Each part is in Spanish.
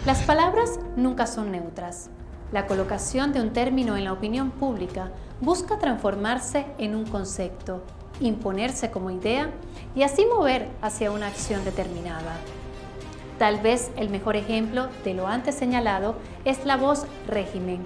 Las palabras nunca son neutras. La colocación de un término en la opinión pública busca transformarse en un concepto, imponerse como idea y así mover hacia una acción determinada. Tal vez el mejor ejemplo de lo antes señalado es la voz régimen,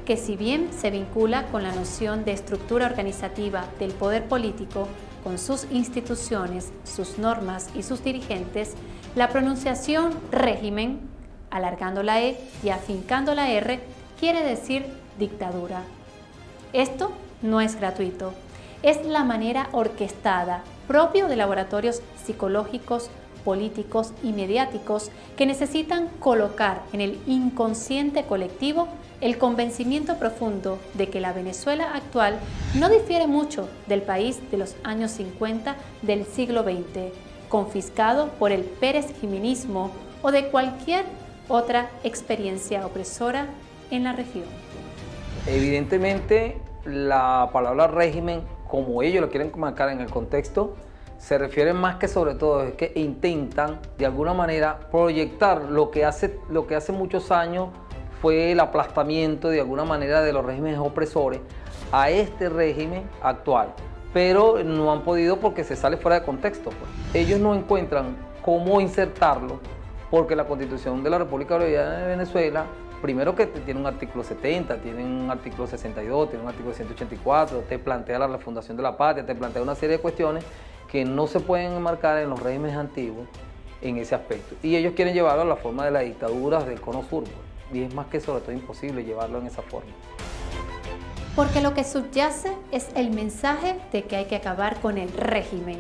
que si bien se vincula con la noción de estructura organizativa del poder político, con sus instituciones, sus normas y sus dirigentes, la pronunciación régimen, alargando la E y afincando la R, quiere decir dictadura. Esto no es gratuito, es la manera orquestada, propio de laboratorios psicológicos, políticos y mediáticos que necesitan colocar en el inconsciente colectivo el convencimiento profundo de que la Venezuela actual no difiere mucho del país de los años 50 del siglo XX, confiscado por el pérez-jimenismo o de cualquier otra experiencia opresora en la región. Evidentemente, la palabra régimen, como ellos lo quieren marcar en el contexto, se refiere más que sobre todo es que intentan de alguna manera proyectar lo que hace muchos años fue el aplastamiento de alguna manera de los regímenes opresores a este régimen actual, pero no han podido porque se sale fuera de contexto, pues. Ellos no encuentran cómo insertarlo porque la Constitución de la República Bolivariana de Venezuela, primero que tiene un artículo 70, tiene un artículo 62, tiene un artículo 184, te plantea la refundación de la patria, te plantea una serie de cuestiones que no se pueden enmarcar en los regímenes antiguos en ese aspecto. Y ellos quieren llevarlo a la forma de las dictaduras del Cono Sur, y es más que sobre todo imposible llevarlo en esa forma. Porque lo que subyace es el mensaje de que hay que acabar con el régimen.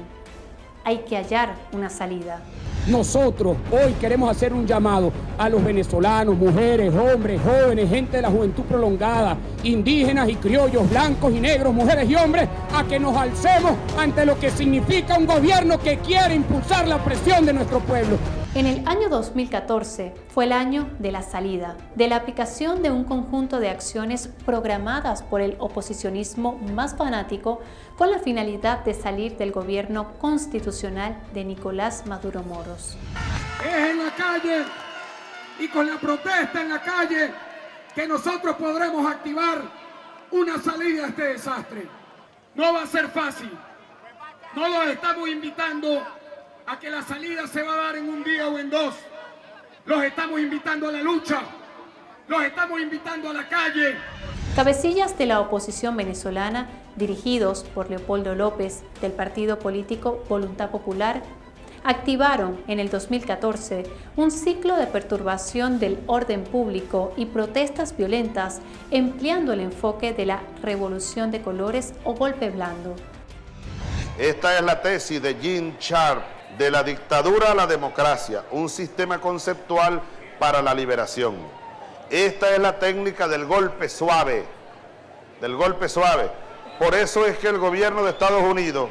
Hay que hallar una salida. Nosotros hoy queremos hacer un llamado a los venezolanos, mujeres, hombres, jóvenes, gente de la juventud prolongada, indígenas y criollos, blancos y negros, mujeres y hombres, a que nos alcemos ante lo que significa un gobierno que quiere impulsar la opresión de nuestro pueblo. En el año 2014 fue el año de la salida, de la aplicación de un conjunto de acciones programadas por el oposicionismo más fanático con la finalidad de salir del gobierno constitucional de Nicolás Maduro Moros. Es en la calle y con la protesta en la calle que nosotros podremos activar una salida a este desastre. No va a ser fácil. No los estamos invitando a que la salida se va a dar en un día o en dos. Los estamos invitando a la lucha, los estamos invitando a la calle. Cabecillas de la oposición venezolana, dirigidos por Leopoldo López del partido político Voluntad Popular, activaron en el 2014 un ciclo de perturbación del orden público y protestas violentas, empleando el enfoque de la revolución de colores o golpe blando. Esta es la tesis de Jean Sharp, de la dictadura a la democracia, un sistema conceptual para la liberación. Esta es la técnica del golpe suave, Por eso es que el gobierno de Estados Unidos,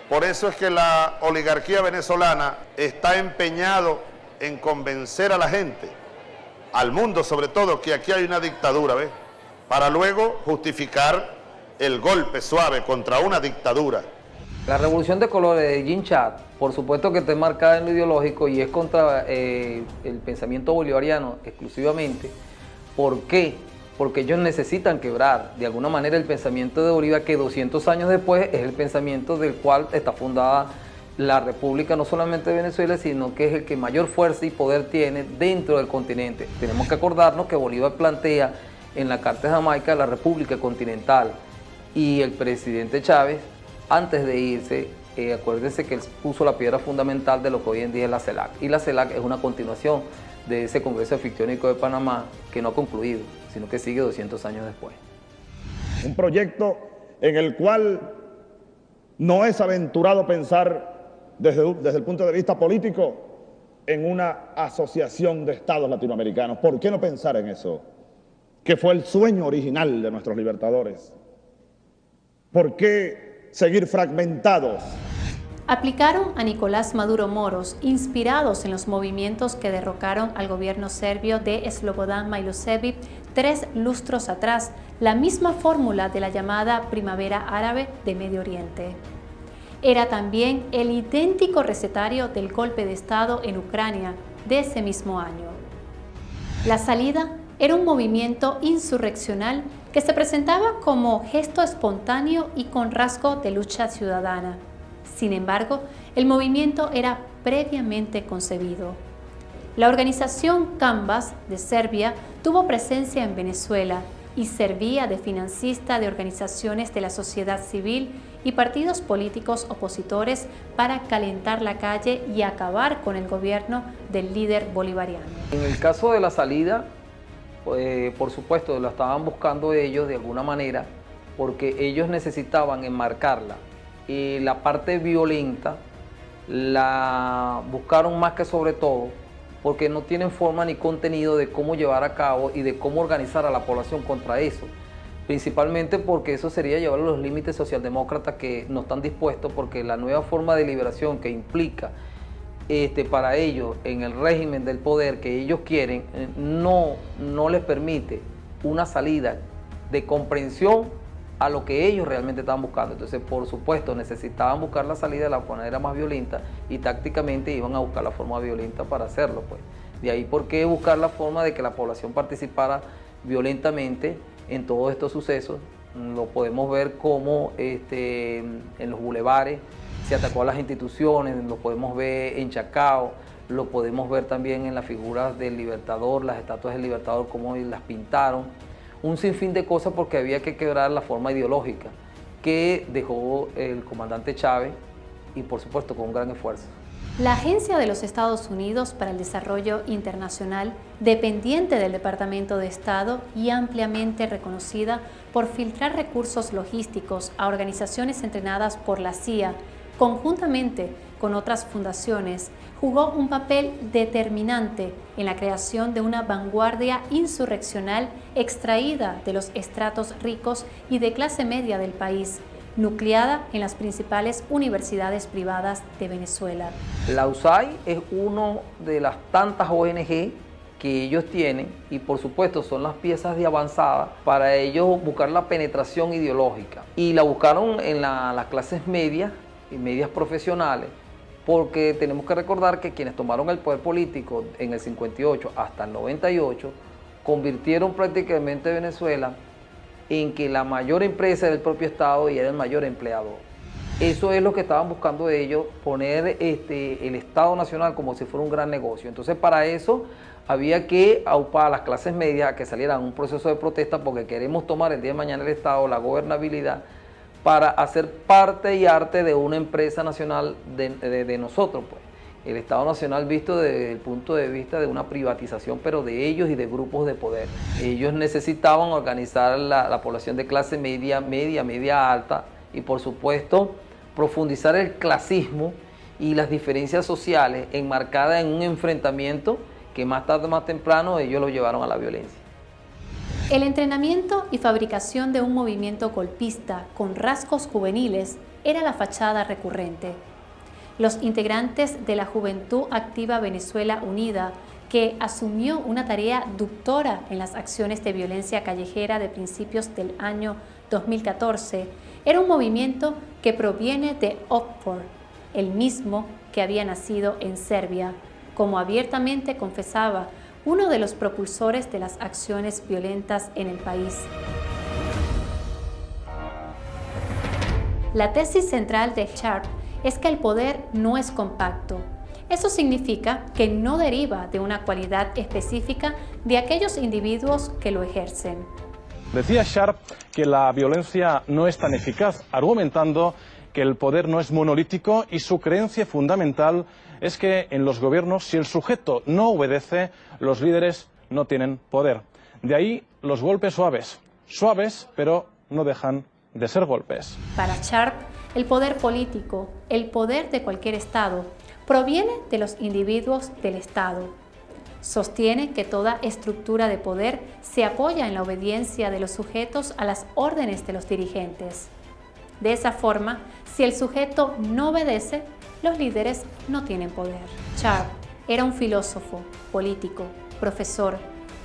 por eso es que la oligarquía venezolana está empeñado en convencer a la gente, al mundo sobre todo, que aquí hay una dictadura, ¿ves? Para luego justificar el golpe suave contra una dictadura. La revolución de colores de Jean Sharp, por supuesto que está marcada en lo ideológico y es contra el pensamiento bolivariano exclusivamente. ¿Por qué? Porque ellos necesitan quebrar de alguna manera el pensamiento de Bolívar, que 200 años después es el pensamiento del cual está fundada la República, no solamente de Venezuela, sino que es el que mayor fuerza y poder tiene dentro del continente. Tenemos que acordarnos que Bolívar plantea en la Carta de Jamaica la República Continental y el presidente Chávez, antes de irse, acuérdense que él puso la piedra fundamental de lo que hoy en día es la CELAC. Y la CELAC es una continuación de ese Congreso Anfictiónico de Panamá que no ha concluido, sino que sigue 200 años después. Un proyecto en el cual no es aventurado pensar desde el punto de vista político en una asociación de estados latinoamericanos. ¿Por qué no pensar en eso? Que fue el sueño original de nuestros libertadores. ¿Por qué seguir fragmentados? Aplicaron a Nicolás Maduro Moros, inspirados en los movimientos que derrocaron al gobierno serbio de Slobodan Milosevic 3 lustros atrás, la misma fórmula de la llamada Primavera Árabe de Medio Oriente. Era también el idéntico recetario del golpe de Estado en Ucrania de ese mismo año. La Salida era un movimiento insurreccional que se presentaba como gesto espontáneo y con rasgo de lucha ciudadana. Sin embargo, el movimiento era previamente concebido. La organización Canvas de Serbia tuvo presencia en Venezuela y servía de financista de organizaciones de la sociedad civil y partidos políticos opositores para calentar la calle y acabar con el gobierno del líder bolivariano. En el caso de La Salida, por supuesto, lo estaban buscando ellos de alguna manera porque ellos necesitaban enmarcarla. Y la parte violenta la buscaron más que sobre todo porque no tienen forma ni contenido de cómo llevar a cabo y de cómo organizar a la población contra eso. Principalmente porque eso sería llevar a los límites socialdemócratas que no están dispuestos, porque la nueva forma de liberación que implica para ellos en el régimen del poder que ellos quieren no les permite una salida de comprensión a lo que ellos realmente estaban buscando. Entonces, por supuesto, necesitaban buscar la salida de la manera más violenta y tácticamente iban a buscar la forma violenta para hacerlo, pues. De ahí por qué buscar la forma de que la población participara violentamente en todos estos sucesos. Lo podemos ver como en los bulevares se atacó a las instituciones, lo podemos ver en Chacao, lo podemos ver también en las figuras del Libertador, las estatuas del Libertador, cómo las pintaron. Un sinfín de cosas porque había que quebrar la forma ideológica que dejó el comandante Chávez y por supuesto con un gran esfuerzo. La Agencia de los Estados Unidos para el Desarrollo Internacional, dependiente del Departamento de Estado y ampliamente reconocida por filtrar recursos logísticos a organizaciones entrenadas por la CIA, conjuntamente con otras fundaciones, jugó un papel determinante en la creación de una vanguardia insurreccional extraída de los estratos ricos y de clase media del país, nucleada en las principales universidades privadas de Venezuela. La USAID es una de las tantas ONG que ellos tienen y por supuesto son las piezas de avanzada para ellos buscar la penetración ideológica. Y la buscaron en las clases medias y medias profesionales, porque tenemos que recordar que quienes tomaron el poder político en el 58 hasta el 98 convirtieron prácticamente Venezuela en que la mayor empresa era el propio Estado y era el mayor empleador. Eso es lo que estaban buscando ellos, poner el Estado Nacional como si fuera un gran negocio. Entonces para eso había que aupar a las clases medias a que salieran un proceso de protesta porque queremos tomar el día de mañana el Estado, la gobernabilidad, para hacer parte y arte de una empresa nacional de nosotros, pues. El Estado Nacional visto desde el punto de vista de una privatización, pero de ellos y de grupos de poder. Ellos necesitaban organizar la población de clase media, media alta y por supuesto profundizar el clasismo y las diferencias sociales enmarcadas en un enfrentamiento que más tarde o más temprano ellos lo llevaron a la violencia. El entrenamiento y fabricación de un movimiento golpista con rasgos juveniles era la fachada recurrente. Los integrantes de la Juventud Activa Venezuela Unida, que asumió una tarea ductora en las acciones de violencia callejera de principios del año 2014, era un movimiento que proviene de Otpor, el mismo que había nacido en Serbia, como abiertamente confesaba uno de los propulsores de las acciones violentas en el país. La tesis central de Sharp es que el poder no es compacto. Eso significa que no deriva de una cualidad específica de aquellos individuos que lo ejercen. Decía Sharp que la violencia no es tan eficaz, argumentando que el poder no es monolítico y su creencia fundamental es que en los gobiernos, si el sujeto no obedece, los líderes no tienen poder. De ahí los golpes suaves, pero no dejan de ser golpes. Para Sharp, el poder político, el poder de cualquier Estado, proviene de los individuos del Estado. Sostiene que toda estructura de poder se apoya en la obediencia de los sujetos a las órdenes de los dirigentes. De esa forma, si el sujeto no obedece, los líderes no tienen poder. Sharp era un filósofo, político, profesor,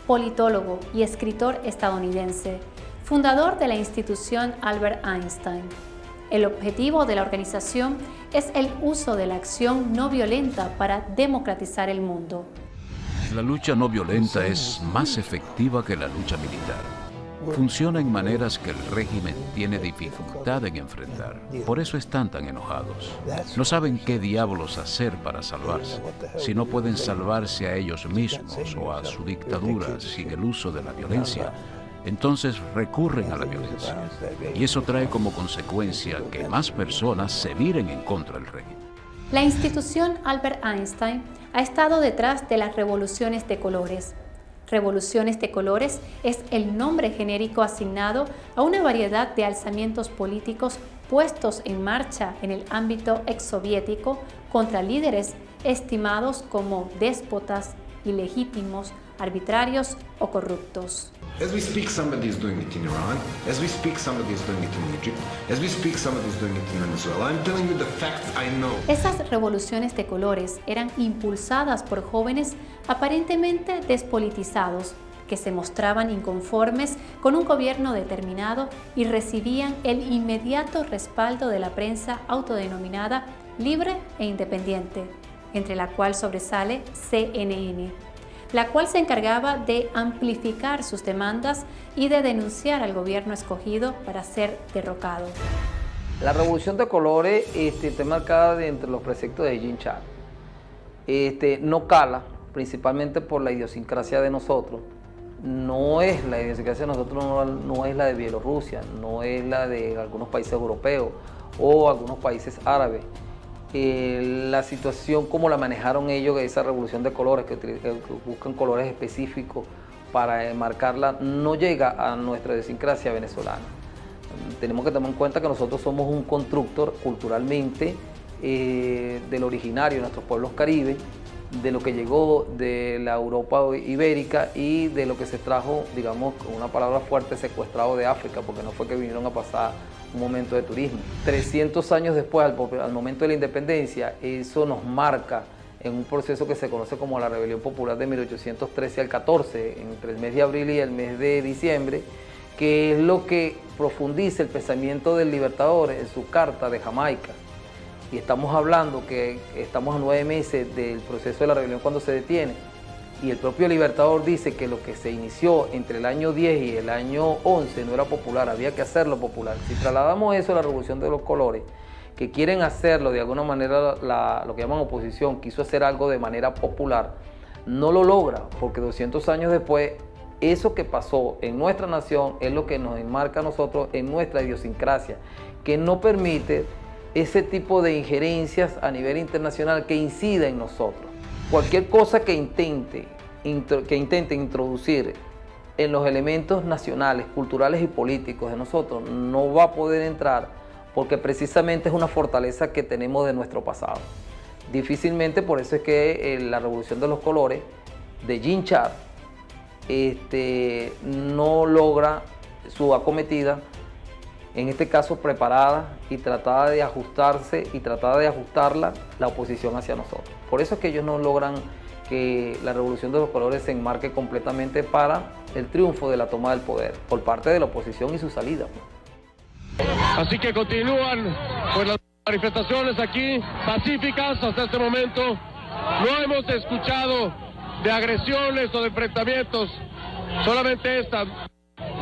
politólogo y escritor estadounidense, fundador de la institución Albert Einstein. El objetivo de la organización es el uso de la acción no violenta para democratizar el mundo. La lucha no violenta es más efectiva que la lucha militar. Funciona en maneras que el régimen tiene dificultad en enfrentar. Por eso están tan enojados. No saben qué diablos hacer para salvarse. Si no pueden salvarse a ellos mismos o a su dictadura sin el uso de la violencia, entonces recurren a la violencia. Y eso trae como consecuencia que más personas se viren en contra del régimen. La institución Albert Einstein ha estado detrás de las revoluciones de colores. Revoluciones de colores es el nombre genérico asignado a una variedad de alzamientos políticos puestos en marcha en el ámbito exsoviético contra líderes estimados como déspotas, ilegítimos, arbitrarios o corruptos. As we speak, somebody is doing it in Iran. As we speak, somebody is doing it in Egypt. As we speak, somebody is doing it in Venezuela. I'm telling you the facts I know. Esas revoluciones de colores eran impulsadas por jóvenes aparentemente despolitizados, que se mostraban inconformes con un gobierno determinado y recibían el inmediato respaldo de la prensa autodenominada libre e independiente, entre la cual sobresale CNN, la cual se encargaba de amplificar sus demandas y de denunciar al gobierno escogido para ser derrocado. La revolución de colores está marcada entre los preceptos de Jean Charles. No cala, principalmente por la idiosincrasia de nosotros. No es la idiosincrasia de nosotros, no es la de Bielorrusia, no es la de algunos países europeos o algunos países árabes. La situación como la manejaron ellos, esa revolución de colores, que buscan colores específicos para marcarla, no llega a nuestra idiosincrasia venezolana. Tenemos que tener en cuenta que nosotros somos un constructor culturalmente del originario de nuestros pueblos caribes, de lo que llegó de la Europa ibérica y de lo que se trajo, digamos, con una palabra fuerte, secuestrado de África, porque no fue que vinieron a pasar un momento de turismo. 300 años después, al momento de la independencia, eso nos marca en un proceso que se conoce como la Rebelión Popular de 1813 al 14, entre el mes de abril y el mes de diciembre, que es lo que profundiza el pensamiento del Libertador en su carta de Jamaica. Y estamos hablando que estamos a 9 meses del proceso de la rebelión cuando se detiene, y el propio Libertador dice que lo que se inició entre el año 10 y el año 11 no era popular, había que hacerlo popular. Si trasladamos eso a la revolución de los colores, que quieren hacerlo de alguna manera, lo que llaman oposición, quiso hacer algo de manera popular, no lo logra, porque 200 años después, eso que pasó en nuestra nación es lo que nos enmarca a nosotros en nuestra idiosincrasia, que no permite ese tipo de injerencias a nivel internacional que incida en nosotros. Cualquier cosa que intente introducir en los elementos nacionales, culturales y políticos de nosotros no va a poder entrar, porque precisamente es una fortaleza que tenemos de nuestro pasado. Difícilmente, por eso es que la Revolución de los Colores de Jean Charles no logra su acometida, en este caso preparada y tratada de ajustarse y tratada de ajustarla la oposición hacia nosotros. Por eso es que ellos no logran que la Revolución de los Colores se enmarque completamente para el triunfo de la toma del poder por parte de la oposición y su salida. Así que continúan pues las manifestaciones aquí pacíficas hasta este momento. No hemos escuchado de agresiones o de enfrentamientos, solamente esta,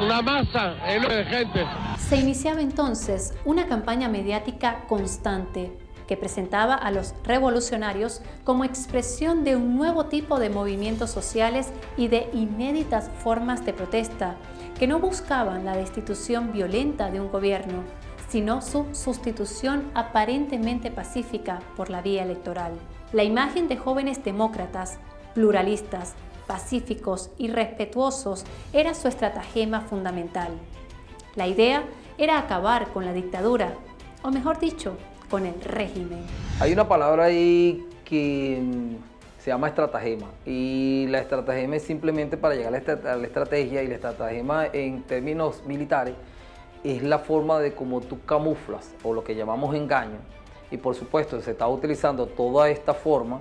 una masa enorme de gente. Se iniciaba entonces una campaña mediática constante que presentaba a los revolucionarios como expresión de un nuevo tipo de movimientos sociales y de inéditas formas de protesta que no buscaban la destitución violenta de un gobierno, sino su sustitución aparentemente pacífica por la vía electoral. La imagen de jóvenes demócratas, pluralistas, pacíficos y respetuosos era su estratagema fundamental. La idea era acabar con la dictadura, o mejor dicho, con el régimen. Hay una palabra ahí que se llama estratagema, y la estratagema es simplemente para llegar a la estrategia, y la estratagema en términos militares es la forma de cómo tú camuflas, o lo que llamamos engaño, y por supuesto se está utilizando toda esta forma,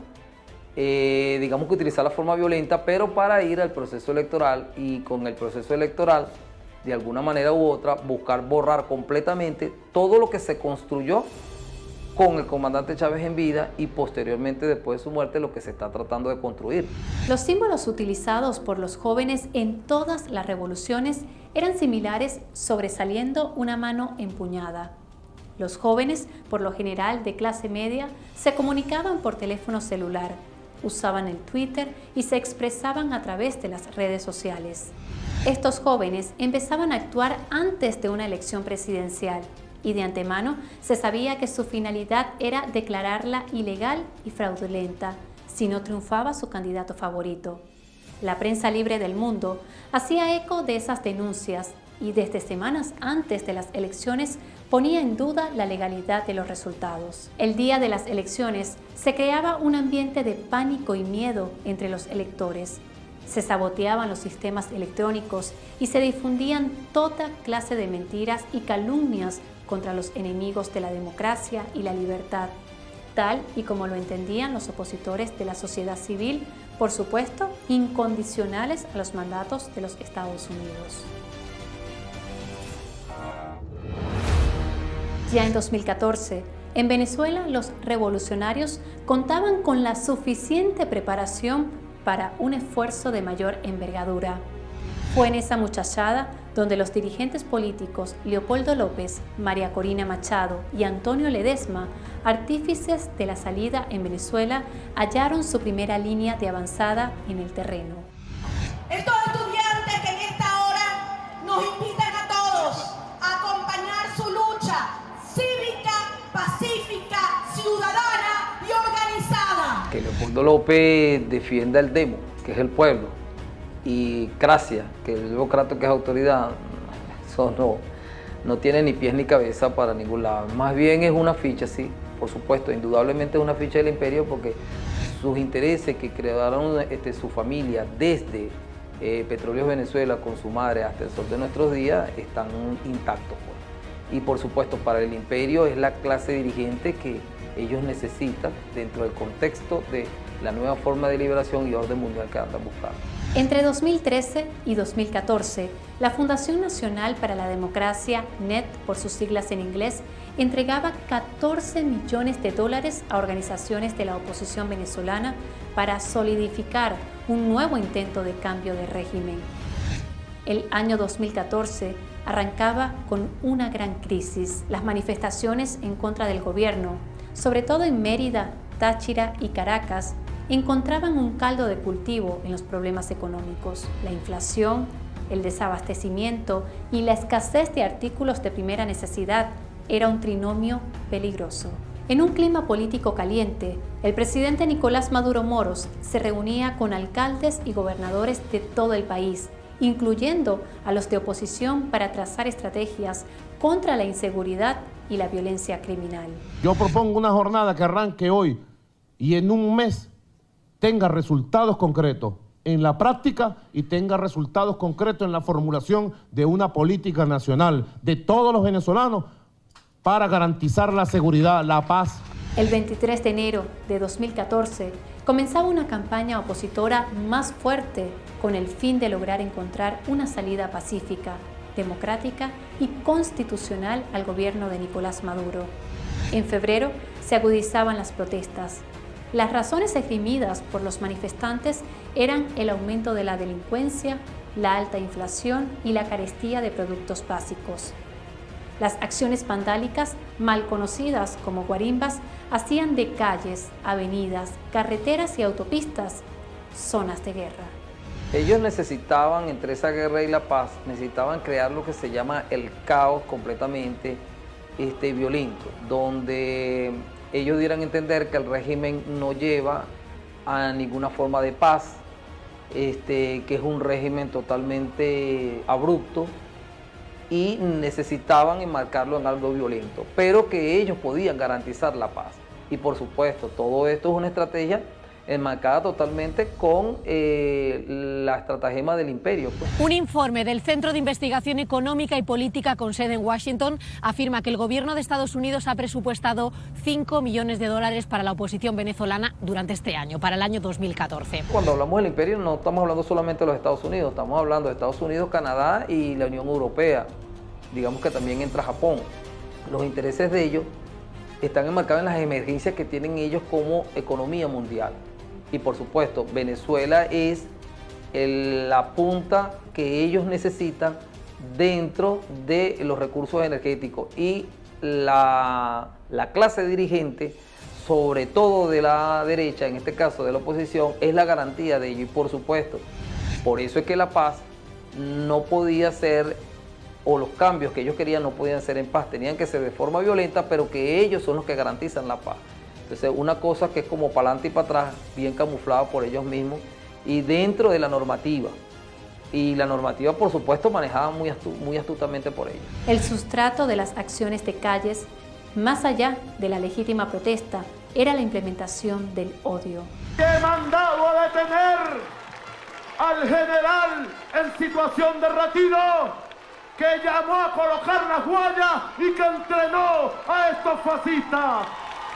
digamos que utilizar la forma violenta, pero para ir al proceso electoral, y con el proceso electoral, de alguna manera u otra, buscar borrar completamente todo lo que se construyó con el comandante Chávez en vida y posteriormente, después de su muerte, lo que se está tratando de construir. Los símbolos utilizados por los jóvenes en todas las revoluciones eran similares, sobresaliendo una mano empuñada. Los jóvenes, por lo general de clase media, se comunicaban por teléfono celular, usaban el Twitter y se expresaban a través de las redes sociales. Estos jóvenes empezaban a actuar antes de una elección presidencial y de antemano se sabía que su finalidad era declararla ilegal y fraudulenta si no triunfaba su candidato favorito. La prensa libre del mundo hacía eco de esas denuncias y desde semanas antes de las elecciones ponía en duda la legalidad de los resultados. El día de las elecciones se creaba un ambiente de pánico y miedo entre los electores. Se saboteaban los sistemas electrónicos y se difundían toda clase de mentiras y calumnias contra los enemigos de la democracia y la libertad, tal y como lo entendían los opositores de la sociedad civil, por supuesto, incondicionales a los mandatos de los Estados Unidos. Ya en 2014, en Venezuela, los revolucionarios contaban con la suficiente preparación para un esfuerzo de mayor envergadura. Fue en esa muchachada donde los dirigentes políticos Leopoldo López, María Corina Machado y Antonio Ledesma, artífices de la salida en Venezuela, hallaron su primera línea de avanzada en el terreno. Estos estudiantes que en esta hora nos invitan a todos a acompañar su lucha cívica, pacífica, ciudadana y organizada. Que Leopoldo López defienda el demo, que es el pueblo, y Gracia, que el demócrata que es autoridad, eso no tiene ni pies ni cabeza para ningún lado. Más bien es una ficha, sí, por supuesto, indudablemente es una ficha del imperio porque sus intereses que crearon su familia desde Petróleos Venezuela con su madre hasta el sol de nuestros días están intactos, pues. Y por supuesto para el imperio es la clase dirigente que ellos necesitan dentro del contexto de la nueva forma de liberación y orden mundial que andan buscando. Entre 2013 y 2014, la Fundación Nacional para la Democracia, NED por sus siglas en inglés, entregaba 14 millones de dólares a organizaciones de la oposición venezolana para solidificar un nuevo intento de cambio de régimen. El año 2014 arrancaba con una gran crisis. Las manifestaciones en contra del gobierno, sobre todo en Mérida, Táchira y Caracas, encontraban un caldo de cultivo en los problemas económicos. La inflación, el desabastecimiento y la escasez de artículos de primera necesidad era un trinomio peligroso. En un clima político caliente, el presidente Nicolás Maduro Moros se reunía con alcaldes y gobernadores de todo el país, incluyendo a los de oposición para trazar estrategias contra la inseguridad y la violencia criminal. Yo propongo una jornada que arranque hoy y en un mes tenga resultados concretos en la práctica y tenga resultados concretos en la formulación de una política nacional de todos los venezolanos para garantizar la seguridad, la paz. El 23 de enero de 2014 comenzaba una campaña opositora más fuerte con el fin de lograr encontrar una salida pacífica, democrática y constitucional al gobierno de Nicolás Maduro. En febrero se agudizaban las protestas. Las razones esgrimidas por los manifestantes eran el aumento de la delincuencia, la alta inflación y la carestía de productos básicos. Las acciones vandálicas, mal conocidas como guarimbas, hacían de calles, avenidas, carreteras y autopistas zonas de guerra. Ellos necesitaban, entre esa guerra y la paz, necesitaban crear lo que se llama el caos completamente violento, donde ellos dieran a entender que el régimen no lleva a ninguna forma de paz, que es un régimen totalmente abrupto y necesitaban enmarcarlo en algo violento, pero que ellos podían garantizar la paz. Y por supuesto, todo esto es una estrategia enmarcada totalmente con la estratagema del imperio, pues. Un informe del Centro de Investigación Económica y Política con sede en Washington afirma que el gobierno de Estados Unidos ha presupuestado 5 millones de dólares para la oposición venezolana durante este año, para el año 2014. Cuando hablamos del imperio no estamos hablando solamente de los Estados Unidos, estamos hablando de Estados Unidos, Canadá y la Unión Europea. Digamos que también entra Japón. Los intereses de ellos están enmarcados en las emergencias que tienen ellos como economía mundial. Y por supuesto, Venezuela es la punta que ellos necesitan dentro de los recursos energéticos, y la clase dirigente, sobre todo de la derecha, en este caso de la oposición, es la garantía de ello. Y por supuesto, por eso es que la paz no podía ser, o los cambios que ellos querían no podían ser en paz, tenían que ser de forma violenta, pero que ellos son los que garantizan la paz. Entonces, una cosa que es como para adelante y para atrás, bien camuflada por ellos mismos y dentro de la normativa. Y la normativa, por supuesto, manejada muy astutamente por ellos. El sustrato de las acciones de calles, más allá de la legítima protesta, era la implementación del odio. He mandado a detener al general en situación de retiro, que llamó a colocar las guayas y que entrenó a estos fascistas.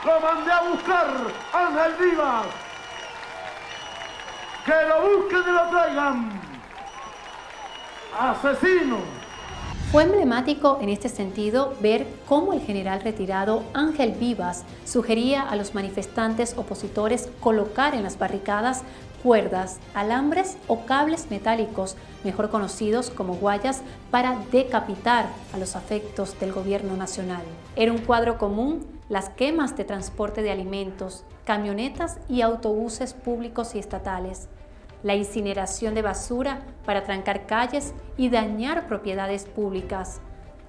Lo mandé a buscar, Ángel Vivas. Que lo busquen y lo traigan. Asesino. Fue emblemático en este sentido ver cómo el general retirado Ángel Vivas sugería a los manifestantes opositores colocar en las barricadas cuerdas, alambres o cables metálicos, mejor conocidos como guayas, para decapitar a los afectos del gobierno nacional. Era un cuadro común las quemas de transporte de alimentos, camionetas y autobuses públicos y estatales, la incineración de basura para trancar calles y dañar propiedades públicas,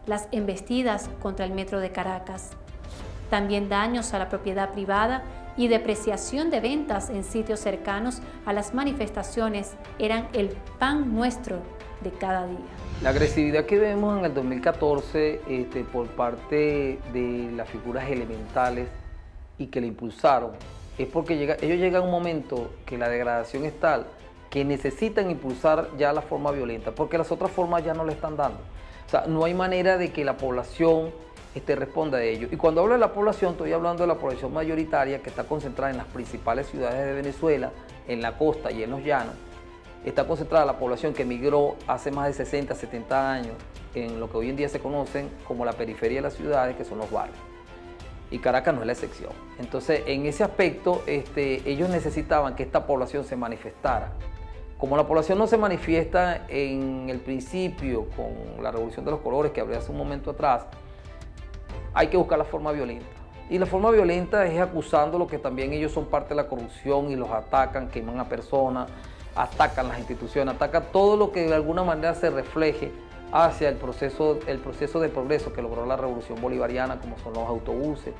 las embestidas contra el metro de Caracas, también daños a la propiedad privada y depreciación de ventas en sitios cercanos a las manifestaciones eran el pan nuestro de cada día. La agresividad que vemos en el 2014 por parte de las figuras elementales y que le impulsaron es porque ellos llegan a un momento que la degradación es tal que necesitan impulsar ya la forma violenta, porque las otras formas ya no le están dando. O sea, no hay manera de que la población responda a ello. Y cuando hablo de la población, estoy hablando de la población mayoritaria que está concentrada en las principales ciudades de Venezuela, en la costa y en los llanos. Está concentrada la población que emigró hace más de 60, 70 años en lo que hoy en día se conocen como la periferia de las ciudades, que son los barrios. Y Caracas no es la excepción. Entonces, en ese aspecto, ellos necesitaban que esta población se manifestara. Como la población no se manifiesta en el principio con la Revolución de los Colores que hablé hace un momento atrás, hay que buscar la forma violenta. Y la forma violenta es acusando lo que también ellos son parte de la corrupción y los atacan, queman a personas, atacan las instituciones, atacan todo lo que de alguna manera se refleje hacia el proceso de progreso que logró la Revolución Bolivariana, como son los autobuses,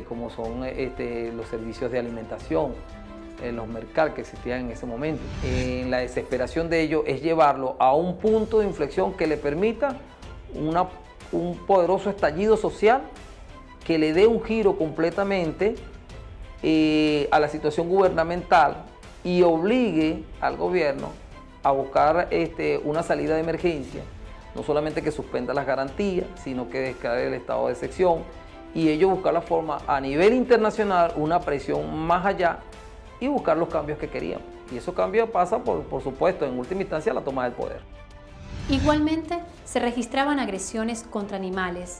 como son los servicios de alimentación, los mercados que existían en ese momento. La desesperación de ellos es llevarlo a un punto de inflexión que le permita un poderoso estallido social que le dé un giro completamente a la situación gubernamental y obligue al gobierno a buscar una salida de emergencia, no solamente que suspenda las garantías, sino que declare el estado de excepción y ellos buscar la forma a nivel internacional, una presión más allá y buscar los cambios que querían. Y esos cambios pasan, por supuesto, en última instancia, la toma del poder. Igualmente, se registraban agresiones contra animales,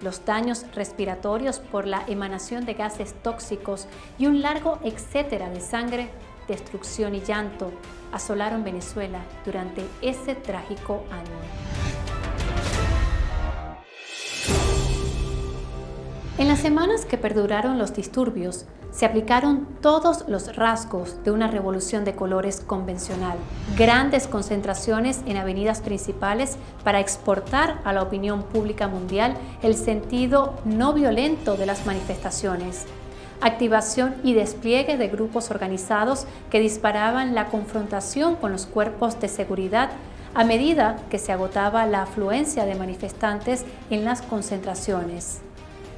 los daños respiratorios por la emanación de gases tóxicos y un largo etcétera de sangre, destrucción y llanto asolaron Venezuela durante ese trágico año. En las semanas que perduraron los disturbios, se aplicaron todos los rasgos de una revolución de colores convencional. Grandes concentraciones en avenidas principales para exportar a la opinión pública mundial el sentido no violento de las manifestaciones. Activación y despliegue de grupos organizados que disparaban la confrontación con los cuerpos de seguridad a medida que se agotaba la afluencia de manifestantes en las concentraciones.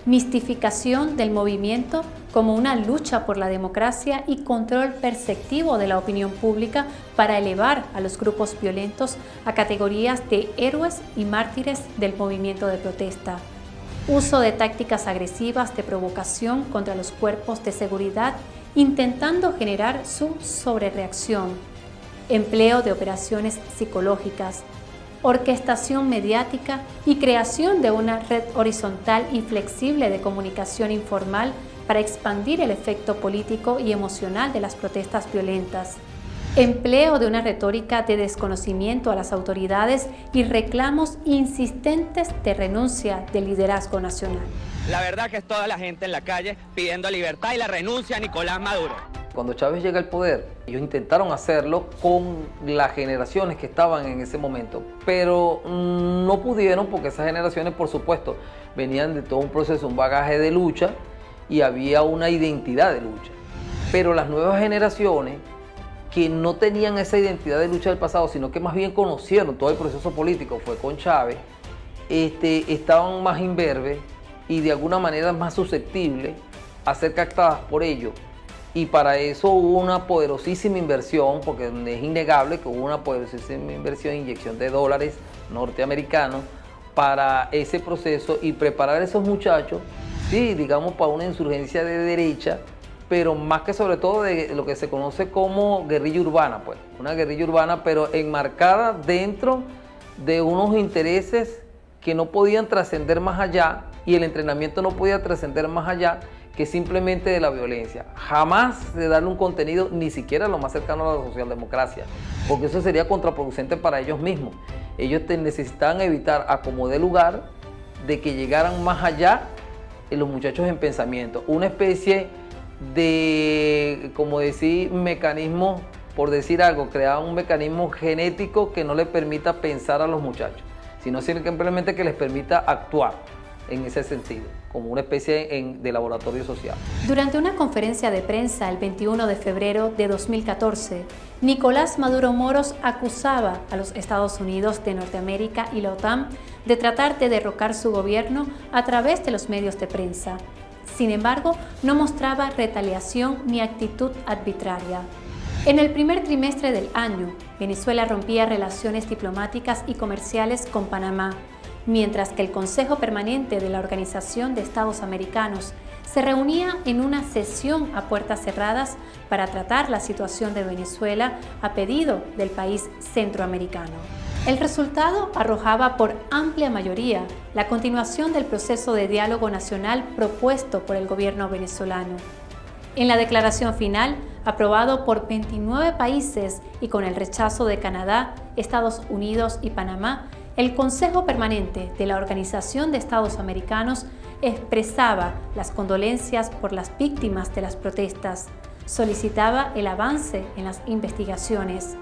Mistificación del movimiento como una lucha por la democracia y control perceptivo de la opinión pública para elevar a los grupos violentos a categorías de héroes y mártires del movimiento de protesta. Uso de tácticas agresivas de provocación contra los cuerpos de seguridad intentando generar su sobrereacción. Empleo de operaciones psicológicas. orquestación mediática y creación de una red horizontal y flexible de comunicación informal para expandir el efecto político y emocional de las protestas violentas. Empleo de una retórica de desconocimiento a las autoridades y reclamos insistentes de renuncia del liderazgo nacional. La verdad que es toda la gente en la calle pidiendo libertad y la renuncia a Nicolás Maduro. Cuando Chávez llega al poder, ellos intentaron hacerlo con las generaciones que estaban en ese momento, pero no pudieron porque esas generaciones, por supuesto, venían de todo un proceso, un bagaje de lucha y había una identidad de lucha. Pero las nuevas generaciones que no tenían esa identidad de lucha del pasado, sino que más bien conocieron todo el proceso político, fue con Chávez, estaban más imberbes y de alguna manera más susceptibles a ser captadas por ello. Y para eso hubo una poderosísima inversión, porque es innegable que hubo una poderosísima inversión, inyección de dólares norteamericanos para ese proceso y preparar a esos muchachos, sí, digamos, para una insurgencia de derecha, pero más que sobre todo de lo que se conoce como guerrilla urbana, pues, una guerrilla urbana, pero enmarcada dentro de unos intereses que no podían trascender más allá y el entrenamiento no podía trascender más allá que simplemente de la violencia, jamás de darle un contenido ni siquiera lo más cercano a la socialdemocracia, porque eso sería contraproducente para ellos mismos. Ellos necesitaban evitar a como dé lugar de que llegaran más allá los muchachos en pensamiento, una especie de, como decir, mecanismo, por decir algo, crear un mecanismo genético que no le permita pensar a los muchachos, sino simplemente que les permita actuar en ese sentido, como una especie de laboratorio social. Durante una conferencia de prensa el 21 de febrero de 2014, Nicolás Maduro Moros acusaba a los Estados Unidos de Norteamérica y la OTAN de tratar de derrocar su gobierno a través de los medios de prensa. Sin embargo, no mostraba retaliación ni actitud arbitraria. En el primer trimestre del año, Venezuela rompía relaciones diplomáticas y comerciales con Panamá, mientras que el Consejo Permanente de la Organización de Estados Americanos se reunía en una sesión a puertas cerradas para tratar la situación de Venezuela a pedido del país centroamericano. El resultado arrojaba por amplia mayoría la continuación del proceso de diálogo nacional propuesto por el gobierno venezolano. En la declaración final, aprobado por 29 países y con el rechazo de Canadá, Estados Unidos y Panamá, el Consejo Permanente de la Organización de Estados Americanos expresaba las condolencias por las víctimas de las protestas, solicitaba el avance en las investigaciones,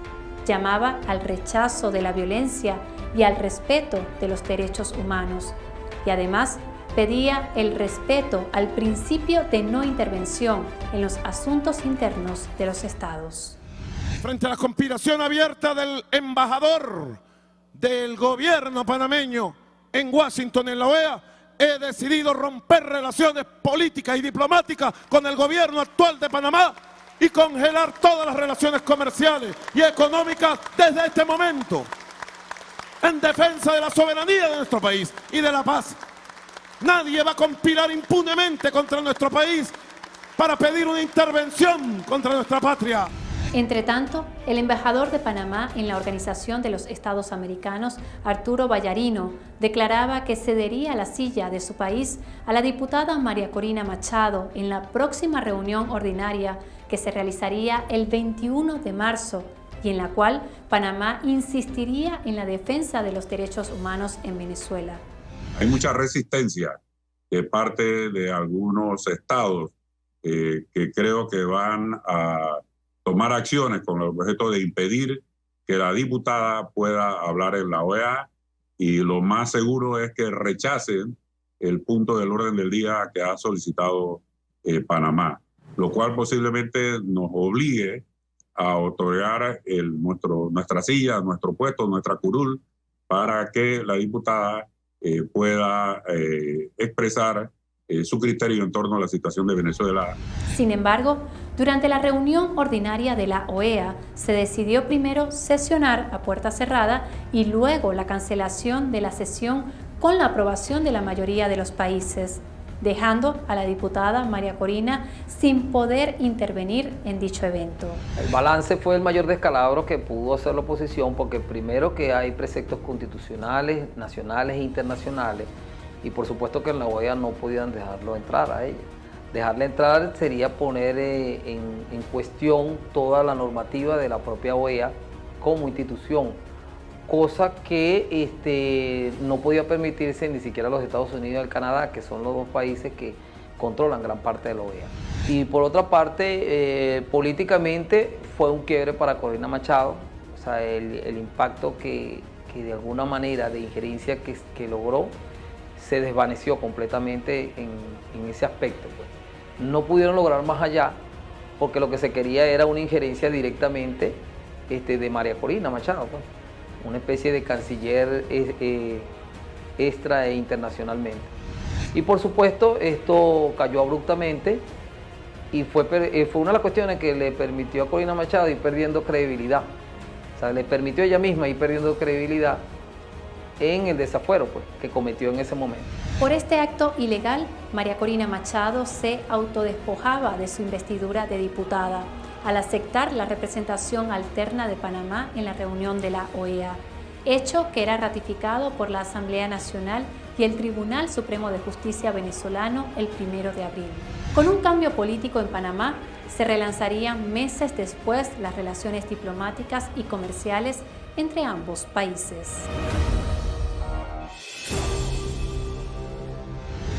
llamaba al rechazo de la violencia y al respeto de los derechos humanos, y además pedía el respeto al principio de no intervención en los asuntos internos de los estados. Frente a la conspiración abierta del embajador del gobierno panameño en Washington, en la OEA, he decidido romper relaciones políticas y diplomáticas con el gobierno actual de Panamá y congelar todas las relaciones comerciales y económicas desde este momento, en defensa de la soberanía de nuestro país y de la paz. Nadie va a conspirar impunemente contra nuestro país para pedir una intervención contra nuestra patria. Entre tanto, el embajador de Panamá en la Organización de los Estados Americanos, Arturo Vallarino, declaraba que cedería la silla de su país a la diputada María Corina Machado en la próxima reunión ordinaria que se realizaría el 21 de marzo y en la cual Panamá insistiría en la defensa de los derechos humanos en Venezuela. Hay mucha resistencia de parte de algunos estados que creo que van a tomar acciones con el objeto de impedir que la diputada pueda hablar en la OEA, y lo más seguro es que rechacen el punto del orden del día que ha solicitado Panamá, lo cual posiblemente nos obligue a otorgar nuestra silla, nuestro puesto, nuestra curul, para que la diputada pueda expresar su criterio en torno a la situación de Venezuela. Sin embargo, durante la reunión ordinaria de la OEA se decidió primero sesionar a puerta cerrada y luego la cancelación de la sesión con la aprobación de la mayoría de los países. dejando a la diputada María Corina sin poder intervenir en dicho evento. El balance fue el mayor descalabro que pudo hacer la oposición, porque primero que hay preceptos constitucionales, nacionales e internacionales, y por supuesto que en la OEA no podían dejarlo entrar a ella. Dejarle entrar sería poner en cuestión toda la normativa de la propia OEA como institución, cosa que no podía permitirse ni siquiera los Estados Unidos y el Canadá, que son los dos países que controlan gran parte de la OEA. Y por otra parte, políticamente fue un quiebre para Corina Machado, o sea, el impacto que de alguna manera de injerencia que logró se desvaneció completamente en ese aspecto, pues. No pudieron lograr más allá, porque lo que se quería era una injerencia directamente de María Corina Machado, pues. Una especie de canciller extra e internacionalmente. Y por supuesto esto cayó abruptamente y fue una de las cuestiones que le permitió a Corina Machado ir perdiendo credibilidad. O sea, le permitió ella misma ir perdiendo credibilidad en el desafuero, pues, que cometió en ese momento. Por este acto ilegal, María Corina Machado se autodespojaba de su investidura de diputada al aceptar la representación alterna de Panamá en la reunión de la OEA, hecho que era ratificado por la Asamblea Nacional y el Tribunal Supremo de Justicia venezolano el 1 de abril. Con un cambio político en Panamá, se relanzarían meses después las relaciones diplomáticas y comerciales entre ambos países.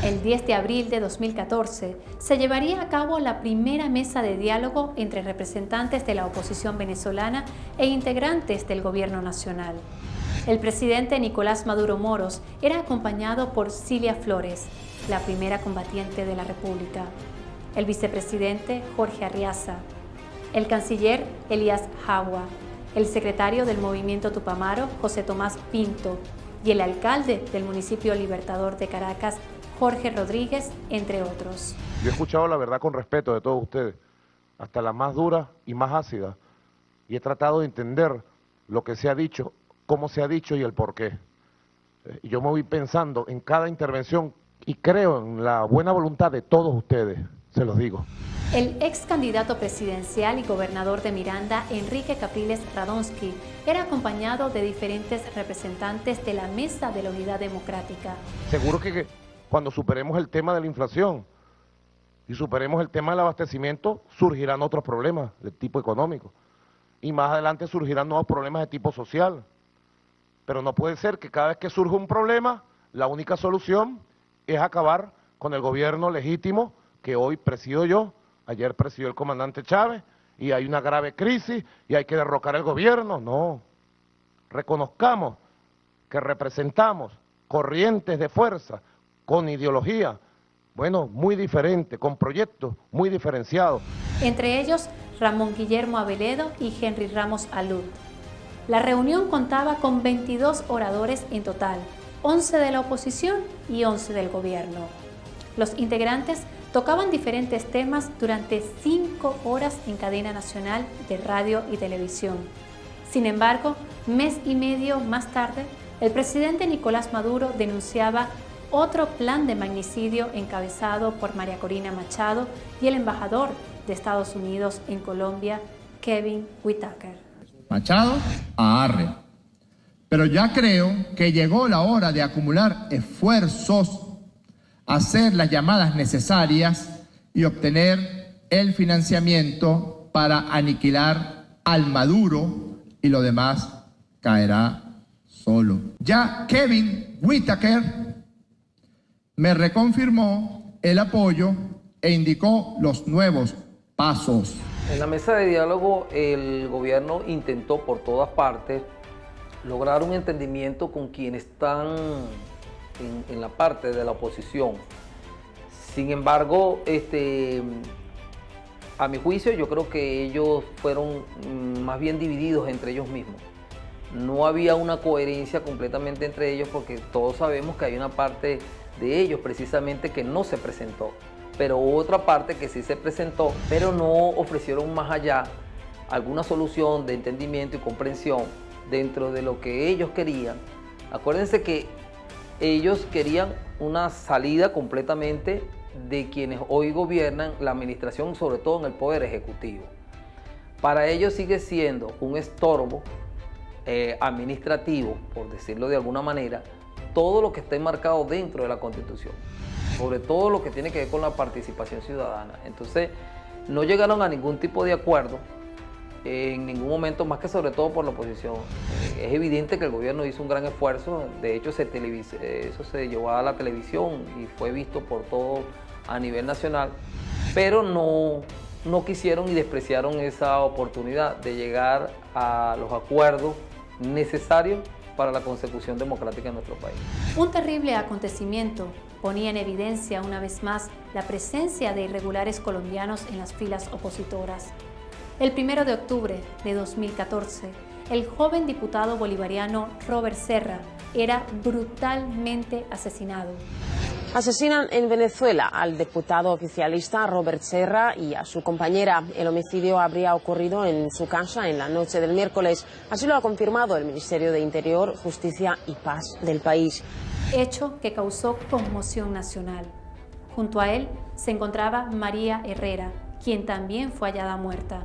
El 10 de abril de 2014 se llevaría a cabo la primera mesa de diálogo entre representantes de la oposición venezolana e integrantes del gobierno nacional. El presidente Nicolás Maduro Moros era acompañado por Cilia Flores, la primera combatiente de la República, el vicepresidente Jorge Arriaza, el canciller Elías Jagua, el secretario del Movimiento Tupamaro José Tomás Pinto y el alcalde del municipio Libertador de Caracas, Jorge Rodríguez, entre otros. Yo he escuchado la verdad con respeto de todos ustedes, hasta la más dura y más ácida, y he tratado de entender lo que se ha dicho, cómo se ha dicho y el por qué. Yo me voy pensando en cada intervención y creo en la buena voluntad de todos ustedes, se los digo. El ex candidato presidencial y gobernador de Miranda, Enrique Capriles Radonsky, era acompañado de diferentes representantes de la Mesa de la Unidad Democrática. Seguro que cuando superemos el tema de la inflación y superemos el tema del abastecimiento, surgirán otros problemas de tipo económico. Y más adelante surgirán nuevos problemas de tipo social. Pero no puede ser que cada vez que surge un problema, la única solución es acabar con el gobierno legítimo que hoy presido yo, ayer presidió el comandante Chávez, y hay una grave crisis y hay que derrocar el gobierno. No, reconozcamos que representamos corrientes de fuerza, con ideología, bueno, muy diferente, con proyectos muy diferenciados. Entre ellos, Ramón Guillermo Aveledo y Henry Ramos Alud. La reunión contaba con 22 oradores en total, 11 de la oposición y 11 del gobierno. Los integrantes tocaban diferentes temas durante 5 horas en cadena nacional de radio y televisión. Sin embargo, mes y medio más tarde, el presidente Nicolás Maduro denunciaba otro plan de magnicidio encabezado por María Corina Machado y el embajador de Estados Unidos en Colombia, Kevin Whitaker. Machado a Arre. Pero ya creo que llegó la hora de acumular esfuerzos, hacer las llamadas necesarias y obtener el financiamiento para aniquilar al Maduro, y lo demás caerá solo. Ya Kevin Whitaker me reconfirmó el apoyo e indicó los nuevos pasos. En la mesa de diálogo el gobierno intentó por todas partes lograr un entendimiento con quienes están en la parte de la oposición. Sin embargo, a mi juicio, yo creo que ellos fueron más bien divididos entre ellos mismos. No había una coherencia completamente entre ellos, porque todos sabemos que hay una parte de ellos precisamente que no se presentó, pero otra parte que sí se presentó, pero no ofrecieron más allá alguna solución de entendimiento y comprensión dentro de lo que ellos querían. Acuérdense que ellos querían una salida completamente de quienes hoy gobiernan la administración, sobre todo en el poder ejecutivo. Para ellos sigue siendo un estorbo administrativo, por decirlo de alguna manera, todo lo que está enmarcado dentro de la Constitución, sobre todo lo que tiene que ver con la participación ciudadana. Entonces, no llegaron a ningún tipo de acuerdo en ningún momento, más que sobre todo por la oposición. Es evidente que el gobierno hizo un gran esfuerzo, de hecho eso se llevó a la televisión y fue visto por todo a nivel nacional, pero no quisieron y despreciaron esa oportunidad de llegar a los acuerdos necesarios para la consecución democrática en nuestro país. Un terrible acontecimiento ponía en evidencia una vez más la presencia de irregulares colombianos en las filas opositoras. El 1 de octubre de 2014, el joven diputado bolivariano Robert Serra era brutalmente asesinado. Asesinan en Venezuela al diputado oficialista Robert Serra y a su compañera. El homicidio habría ocurrido en su casa en la noche del miércoles. Así lo ha confirmado el Ministerio de Interior, Justicia y Paz del país. Hecho que causó conmoción nacional. Junto a él se encontraba María Herrera, quien también fue hallada muerta.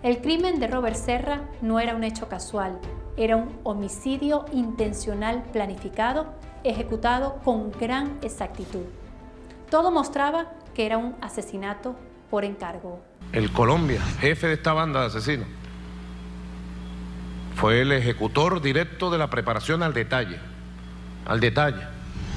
El crimen de Robert Serra no era un hecho casual, era un homicidio intencional planificado, ejecutado con gran exactitud. Todo mostraba que era un asesinato por encargo. El Colombia, jefe de esta banda de asesinos, fue el ejecutor directo de la preparación al detalle.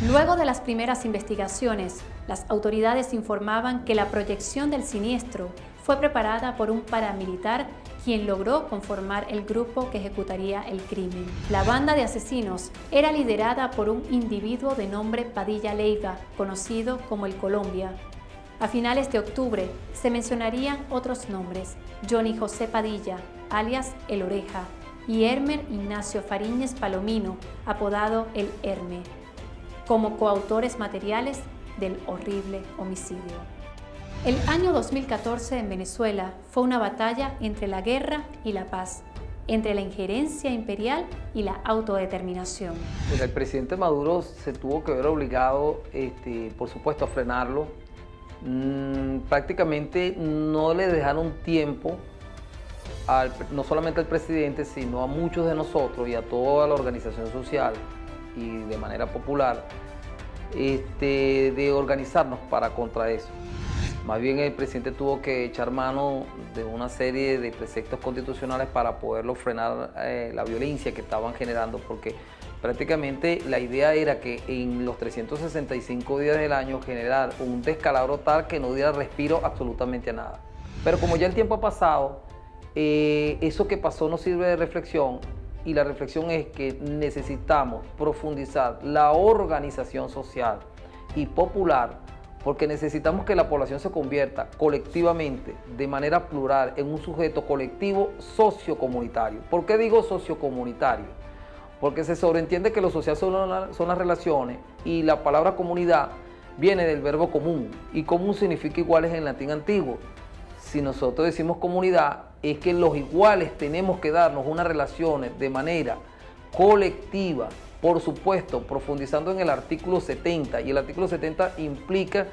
Luego de las primeras investigaciones, las autoridades informaban que la proyección del siniestro fue preparada por un paramilitar quien logró conformar el grupo que ejecutaría el crimen. La banda de asesinos era liderada por un individuo de nombre Padilla Leiva, conocido como el Colombia. A finales de octubre se mencionarían otros nombres: Johnny José Padilla, alias El Oreja, y Hermer Ignacio Fariñez Palomino, apodado El Herme, como coautores materiales del horrible homicidio. El año 2014 en Venezuela fue una batalla entre la guerra y la paz, entre la injerencia imperial y la autodeterminación. El presidente Maduro se tuvo que ver obligado, por supuesto, a frenarlo. Prácticamente no le dejaron tiempo, no solamente al presidente, sino a muchos de nosotros y a toda la organización social y de manera popular, de organizarnos para contra eso. Más bien el presidente tuvo que echar mano de una serie de preceptos constitucionales para poderlo frenar la violencia que estaban generando, porque prácticamente la idea era que en los 365 días del año generar un descalabro tal que no diera respiro absolutamente a nada. Pero como ya el tiempo ha pasado, eso que pasó nos sirve de reflexión, y la reflexión es que necesitamos profundizar la organización social y popular, porque necesitamos que la población se convierta colectivamente, de manera plural, en un sujeto colectivo sociocomunitario. ¿Por qué digo sociocomunitario? Porque se sobreentiende que lo social son las relaciones, y la palabra comunidad viene del verbo común, y común significa iguales en latín antiguo. Si nosotros decimos comunidad, es que los iguales tenemos que darnos unas relaciones de manera colectiva, por supuesto, profundizando en el artículo 70, y el artículo 70 implica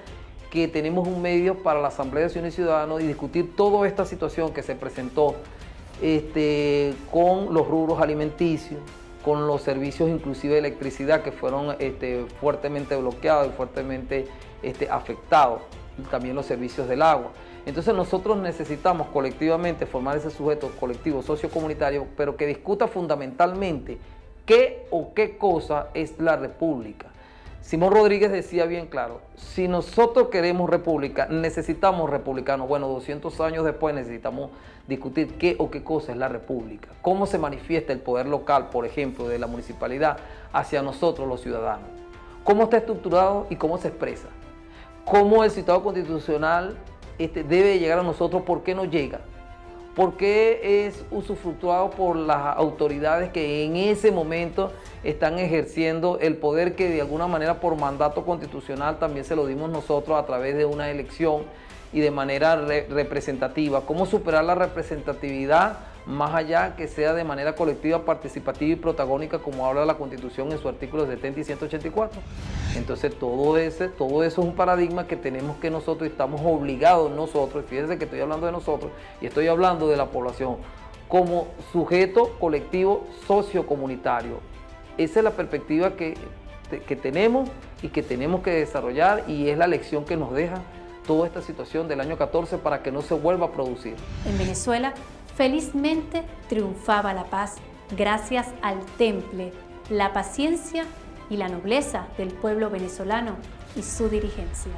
que tenemos un medio para la Asamblea de Ciudadanos y Ciudadanos y discutir toda esta situación que se presentó con los rubros alimenticios, con los servicios inclusive de electricidad que fueron fuertemente bloqueados y fuertemente afectados, y también los servicios del agua. Entonces nosotros necesitamos colectivamente formar ese sujeto colectivo sociocomunitario, pero que discuta fundamentalmente qué o qué cosa es la república. Simón Rodríguez decía bien claro, si nosotros queremos república, necesitamos republicanos. Bueno, 200 años después necesitamos discutir qué o qué cosa es la república. Cómo se manifiesta el poder local, por ejemplo, de la municipalidad hacia nosotros los ciudadanos. Cómo está estructurado y cómo se expresa. Cómo el citado constitucional debe llegar a nosotros, por qué no llega. ¿Por qué es usufructuado por las autoridades que en ese momento están ejerciendo el poder que de alguna manera por mandato constitucional también se lo dimos nosotros a través de una elección y de manera representativa? ¿Cómo superar la representatividad más allá que sea de manera colectiva, participativa y protagónica, como habla la Constitución en su artículo 70 y 184. Entonces todo eso es un paradigma que tenemos que nosotros, estamos obligados nosotros, fíjense que estoy hablando de nosotros y estoy hablando de la población, como sujeto colectivo sociocomunitario. Esa es la perspectiva que tenemos y que tenemos que desarrollar, y es la lección que nos deja toda esta situación del año 14 para que no se vuelva a producir. En Venezuela, felizmente triunfaba la paz gracias al temple, la paciencia y la nobleza del pueblo venezolano y su dirigencia.